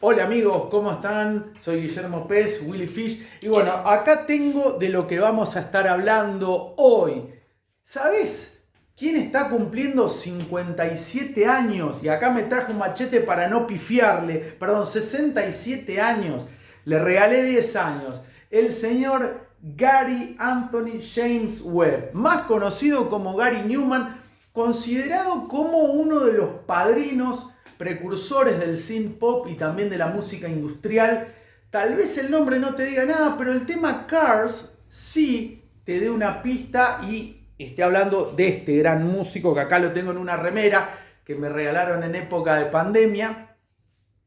Hola amigos, ¿cómo están? Soy Guillermo Pez, Willy Fish. Y bueno, acá tengo de lo que vamos a estar hablando hoy. ¿Sabés quién está cumpliendo 57 años? Y acá me trajo un machete para no pifiarle. Perdón, 67 años. Le regalé 10 años. El señor Gary Anthony James Webb, más conocido como Gary Numan, considerado como uno de los padrinos precursores del synth pop y también de la música industrial. Tal vez el nombre no te diga nada, pero el tema Cars sí te dé una pista y esté hablando de este gran músico que acá lo tengo en una remera que me regalaron en época de pandemia.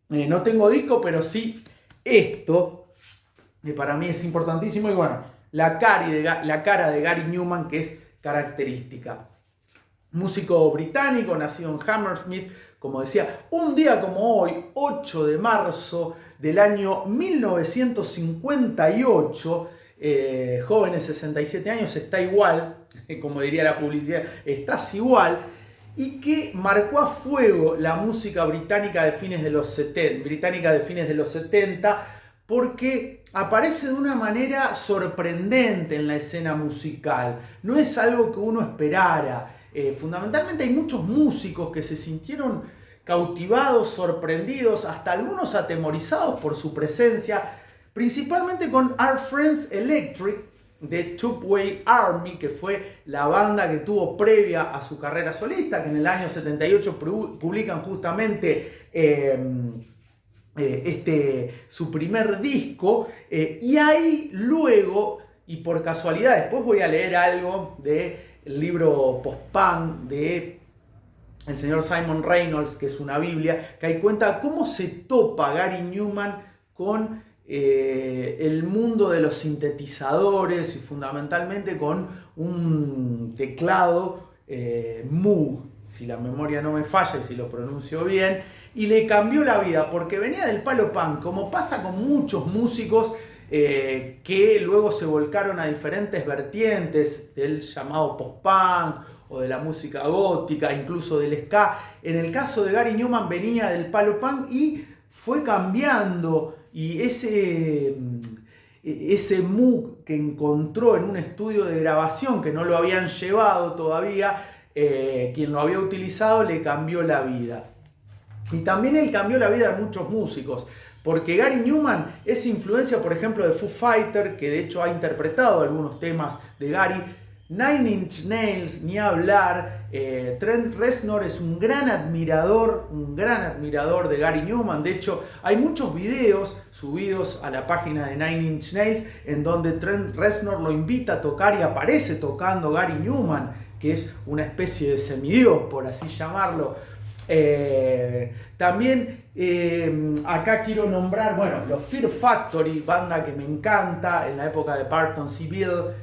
No tengo disco, pero sí esto, que para mí es importantísimo. Y bueno, la cara de Gary Numan, que es característica. Músico británico, nacido en Hammersmith, como decía, un día como hoy, 8 de marzo del año 1958, jóvenes 67 años, está igual, como diría la publicidad, estás igual, y que marcó a fuego la música británica de fines de los 70, porque aparece de una manera sorprendente en la escena musical. No es algo que uno esperara. Fundamentalmente hay muchos músicos que se sintieron cautivados, sorprendidos, hasta algunos atemorizados por su presencia, principalmente con Our Friends Electric de Tubeway Army, que fue la banda que tuvo previa a su carrera solista, que en el año 78 publican justamente su primer disco, y ahí luego, y por casualidad, después voy a leer algo del libro post-punk de el señor Simon Reynolds, que es una biblia, que ahí cuenta cómo se topa Gary Numan con el mundo de los sintetizadores y fundamentalmente con un teclado Moog, si la memoria no me falla y si lo pronuncio bien, y le cambió la vida porque venía del palo punk, como pasa con muchos músicos que luego se volcaron a diferentes vertientes del llamado post-punk o de la música gótica, incluso del ska. En el caso de Gary Numan venía del palo punk y fue cambiando, y ese Moog que encontró en un estudio de grabación que no lo habían llevado todavía, quien lo había utilizado le cambió la vida. Y también él cambió la vida de muchos músicos, porque Gary Numan es influencia, por ejemplo, de Foo Fighters, que de hecho ha interpretado algunos temas de Gary. Nine Inch Nails, ni hablar. Trent Reznor es un gran admirador de Gary Numan. De hecho, hay muchos videos subidos a la página de Nine Inch Nails en donde Trent Reznor lo invita a tocar y aparece tocando Gary Numan, que es una especie de semidios, por así llamarlo. También acá quiero nombrar, bueno, los Fear Factory, banda que me encanta en la época de Parton Sibel.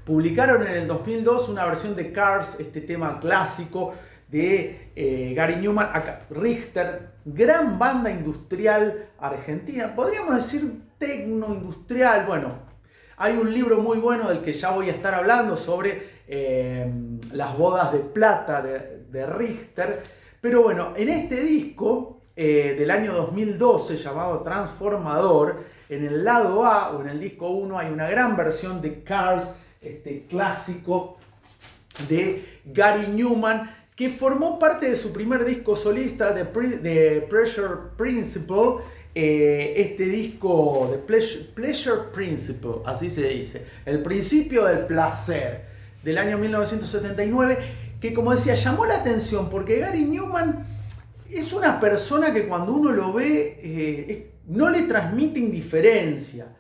Publicaron en el 2002 una versión de Cars, este tema clásico de Gary Numan. Acá, Richter, gran banda industrial argentina, podríamos decir tecno industrial. Bueno, hay un libro muy bueno del que ya voy a estar hablando sobre las bodas de plata de Richter. Pero bueno, en este disco del año 2012 llamado Transformador, en el lado A o en el disco 1 hay una gran versión de Cars, este clásico de Gary Numan, que formó parte de su primer disco solista de Pleasure Principle. Este disco de Pleasure Principle, así se dice, el principio del placer, del año 1979, que, como decía, llamó la atención porque Gary Numan es una persona que cuando uno lo ve no le transmite indiferencia,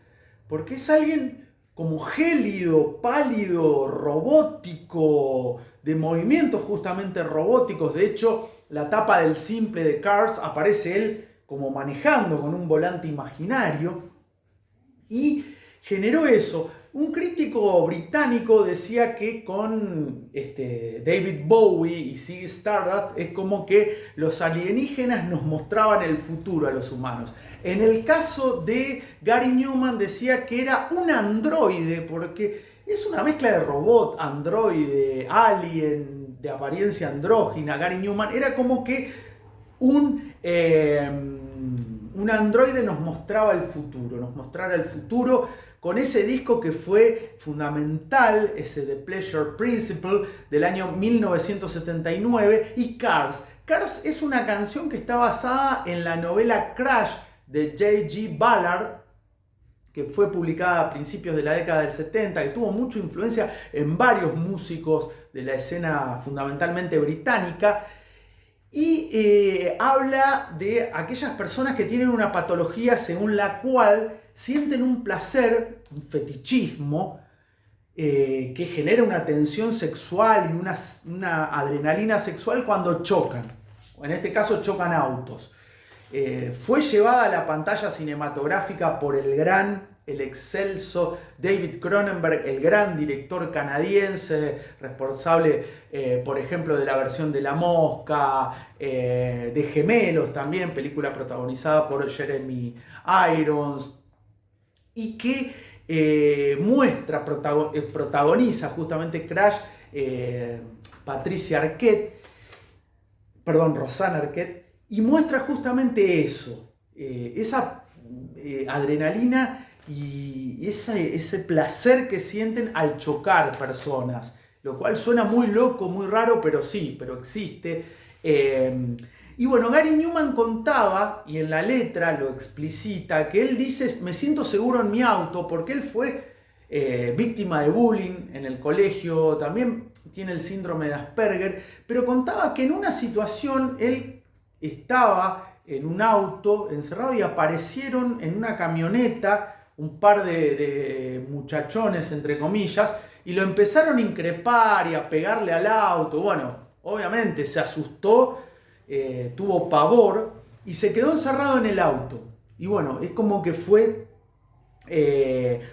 porque es alguien como gélido, pálido, robótico, de movimientos justamente robóticos. De hecho, la tapa del simple de Cars aparece él como manejando con un volante imaginario, y generó eso. Un crítico británico decía que con David Bowie y Ziggy Stardust es como que los alienígenas nos mostraban el futuro a los humanos. En el caso de Gary Numan decía que era un androide, porque es una mezcla de robot, androide, alien, de apariencia andrógina. Gary Numan era como que un un androide nos mostrara el futuro con ese disco que fue fundamental, ese The Pleasure Principle del año 1979, y Cars. Cars es una canción que está basada en la novela Crash de J.G. Ballard, que fue publicada a principios de la década del 70, que tuvo mucha influencia en varios músicos de la escena fundamentalmente británica, y habla de aquellas personas que tienen una patología según la cual sienten un placer, un fetichismo, que genera una tensión sexual y una adrenalina sexual cuando chocan, o en este caso chocan autos. Fue llevada a la pantalla cinematográfica por el excelso David Cronenberg, el gran director canadiense, responsable, por ejemplo, de la versión de La Mosca, de Gemelos también, película protagonizada por Jeremy Irons, y que protagoniza justamente Crash, Rosanna Arquette, y muestra justamente eso, esa adrenalina y ese placer que sienten al chocar personas, lo cual suena muy loco, muy raro, pero sí, pero existe. Y bueno, Gary Numan contaba, y en la letra lo explicita, que él dice: me siento seguro en mi auto, porque él fue víctima de bullying en el colegio, también tiene el síndrome de Asperger, pero contaba que en una situación él estaba en un auto encerrado y aparecieron en una camioneta un par de muchachones, entre comillas, y lo empezaron a increpar y a pegarle al auto. Bueno, obviamente se asustó, tuvo pavor y se quedó encerrado en el auto. Y bueno, es como que fue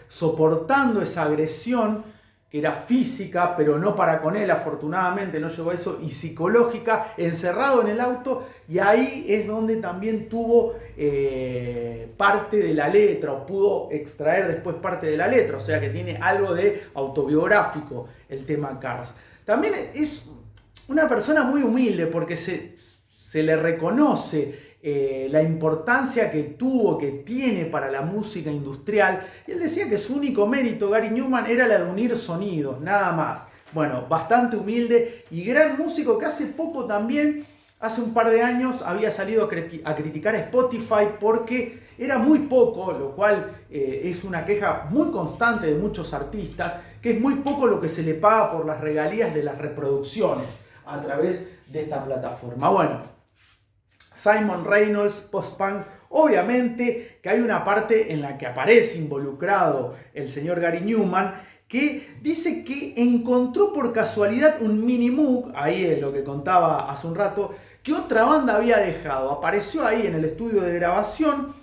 soportando esa agresión, que era física, pero no para con él, afortunadamente no llegó a eso, y psicológica, encerrado en el auto, y ahí es donde también tuvo parte de la letra, o pudo extraer después parte de la letra, o sea que tiene algo de autobiográfico el tema Cars. También es una persona muy humilde, porque se le reconoce la importancia que tuvo, que tiene para la música industrial. Y él decía que su único mérito, Gary Numan, era la de unir sonidos, nada más. Bueno, bastante humilde y gran músico, que hace poco también, hace un par de años, había salido a criticar a Spotify porque era muy poco, lo cual es una queja muy constante de muchos artistas, que es muy poco lo que se le paga por las regalías de las reproducciones a través de esta plataforma. Bueno, Simon Reynolds, post-punk. Obviamente que hay una parte en la que aparece involucrado el señor Gary Numan, que dice que encontró por casualidad un mini Moog, ahí es lo que contaba hace un rato, que otra banda había dejado. Apareció ahí en el estudio de grabación.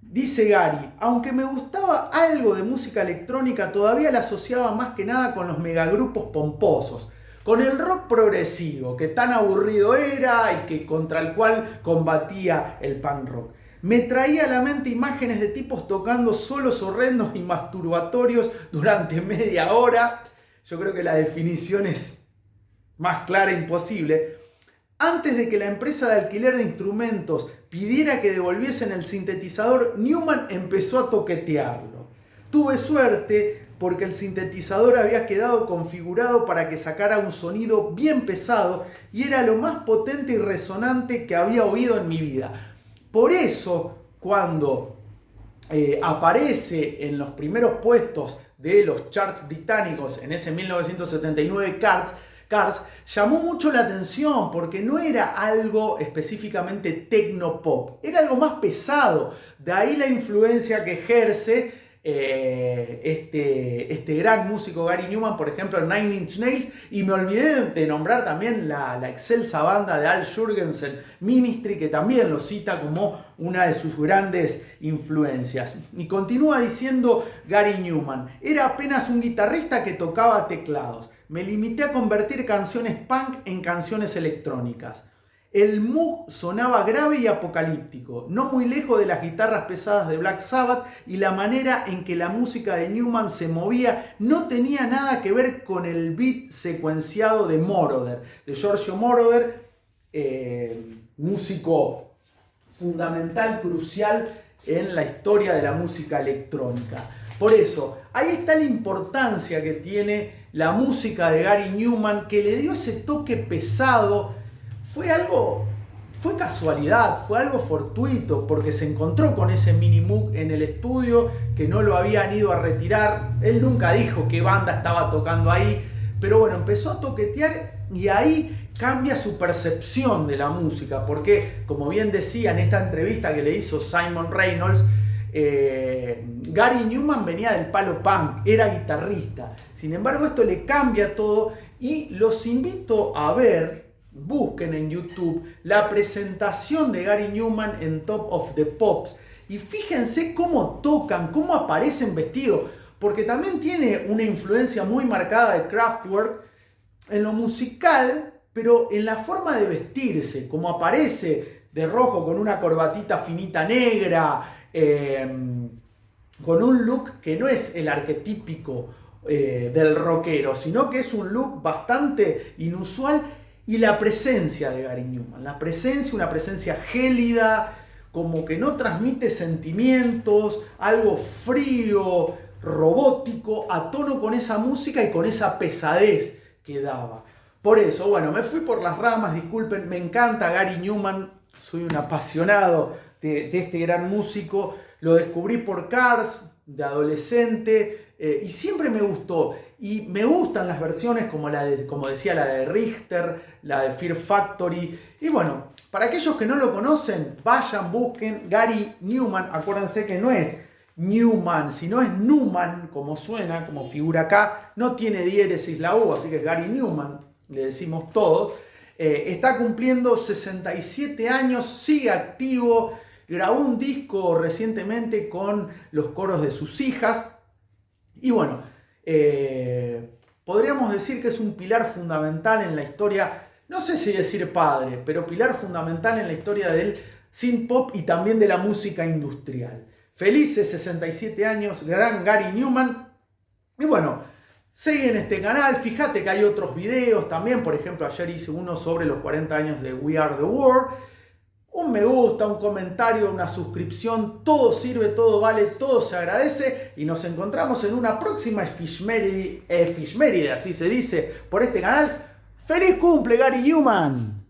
Dice Gary: aunque me gustaba algo de música electrónica, todavía la asociaba más que nada con los megagrupos pomposos, con el rock progresivo, que tan aburrido era y que contra el cual combatía el punk rock. Me traía a la mente imágenes de tipos tocando solos horrendos y masturbatorios durante media hora. Yo creo que la definición es más clara imposible. Antes de que la empresa de alquiler de instrumentos pidiera que devolviesen el sintetizador, Numan empezó a toquetearlo. Tuve suerte, porque el sintetizador había quedado configurado para que sacara un sonido bien pesado y era lo más potente y resonante que había oído en mi vida. Por eso, cuando aparece en los primeros puestos de los charts británicos en ese 1979 Cars, llamó mucho la atención porque no era algo específicamente tecno-pop, era algo más pesado. De ahí la influencia que ejerce este gran músico Gary Numan, por ejemplo, en Nine Inch Nails, y me olvidé de nombrar también la excelsa banda de Al Jourgensen, Ministry, que también lo cita como una de sus grandes influencias. Y continúa diciendo Gary Numan: era apenas un guitarrista que tocaba teclados. Me limité a convertir canciones punk en canciones electrónicas. El Moog sonaba grave y apocalíptico, no muy lejos de las guitarras pesadas de Black Sabbath, y la manera en que la música de Numan se movía no tenía nada que ver con el beat secuenciado de Moroder, de Giorgio Moroder, músico fundamental, crucial en la historia de la música electrónica. Por eso, ahí está la importancia que tiene la música de Gary Numan, que le dio ese toque pesado. Fue casualidad, fue algo fortuito, porque se encontró con ese mini Moog en el estudio, que no lo habían ido a retirar. Él nunca dijo qué banda estaba tocando ahí, pero bueno, empezó a toquetear y ahí cambia su percepción de la música, porque como bien decía en esta entrevista que le hizo Simon Reynolds, Gary Numan venía del palo punk, era guitarrista. Sin embargo, esto le cambia todo y los invito a ver, busquen en YouTube la presentación de Gary Numan en Top of the Pops y fíjense cómo tocan, cómo aparecen vestidos, porque también tiene una influencia muy marcada de Kraftwerk en lo musical, pero en la forma de vestirse, como aparece de rojo con una corbatita finita negra, con un look que no es el arquetípico del rockero, sino que es un look bastante inusual, y la presencia de Gary Numan, una presencia gélida, como que no transmite sentimientos, algo frío, robótico, a tono con esa música y con esa pesadez que daba. Por eso, bueno, me fui por las ramas, disculpen, me encanta Gary Numan, soy un apasionado de este gran músico, lo descubrí por Cars, de adolescente, y siempre me gustó, y me gustan las versiones como decía, la de Richter, la de Fear Factory, y bueno, para aquellos que no lo conocen, vayan, busquen Gary Numan, acuérdense que no es Newman, sino es Numan, como suena, como figura acá, no tiene diéresis la U, así que Gary Numan, le decimos todos. Está cumpliendo 67 años, sigue activo, grabó un disco recientemente con los coros de sus hijas y bueno, podríamos decir que es un pilar fundamental en la historia, no sé si decir padre, pero pilar fundamental en la historia del synth pop y también de la música industrial. Felices 67 años, gran Gary Numan. Y bueno, seguí en este canal, fíjate que hay otros videos también, por ejemplo ayer hice uno sobre los 40 años de We Are The World. Un me gusta, un comentario, una suscripción, todo sirve, todo vale, todo se agradece y nos encontramos en una próxima efeméride, así se dice, por este canal. ¡Feliz cumple, Gary Numan!